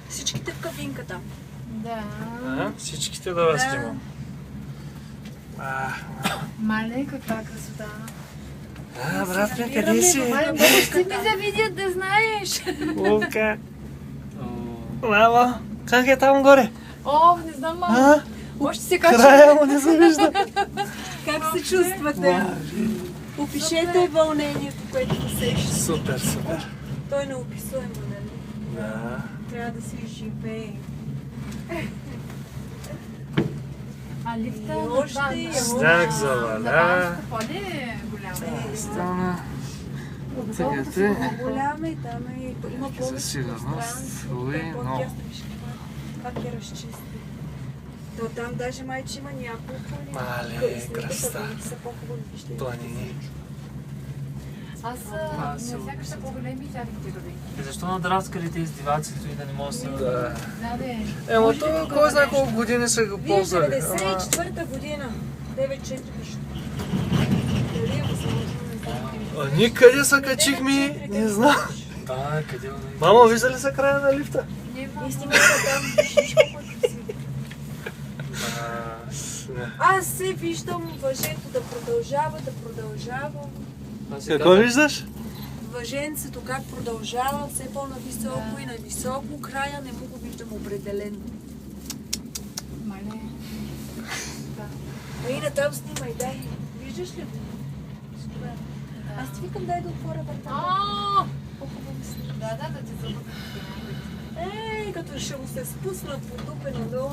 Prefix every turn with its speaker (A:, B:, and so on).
A: Всичките в кабинката.
B: Да.
C: Всичките да вас снимам.
B: Мале, каква красота.
C: Брат ми, къде си?
B: Мале, ще ми да видят, да знаеш.
C: Лука. Мама, как е там горе?
B: О, не знам, мама. Още се качва.
C: Края му не се вижда.
A: Как се чувствате? Опишете вълнението, което усещате.
C: Супер, супер.
A: Той е неописуемо, нали?
C: Да.
A: Трябва да се изживее.
B: А лифта
A: И още,
C: Сняг заваля.
B: По-ли е голяма?
C: Стана.
A: Колкото са по-голяма и там има
C: За
A: повече
C: сигурност.
A: пространство.
C: Уи,
A: Е,
C: много.
A: по-тясно, виж как я разчисти. То там даже майче има няколко.
C: Мале, красота.
A: Са по-хубави, вижте.
C: Планини.
B: Аз не сякаш са по-големи тяхните кабинки.
D: Защо надраскали тези диваците и да не могат да се...
C: Да.
B: Да, де.
C: Емо, то кой знае колко години са го
A: Виж,
C: ползвали.
A: 94-та година. 9-4 пише. Дали е възможно, не знам.
C: Ние къде се качихме? Не знам.
D: Да, къде да...
C: Мамо, вижда ли са края на лифта?
A: И снимате там, виж колко е красиво. Аз се виждам въжето да продължава.
C: Какво виждаш?
A: Въженцето как продължава, все по-нависоко и нависоко. Края не му го виждам определено.
B: Мале.
A: А и натам снимай, дай. Виждаш ли? Супер. Аз ти викам, дай да отворя вратата. По-хубаво снимай.
B: Да, да ти забутам.
A: Ей, като ще му се спусна по дупе надолу.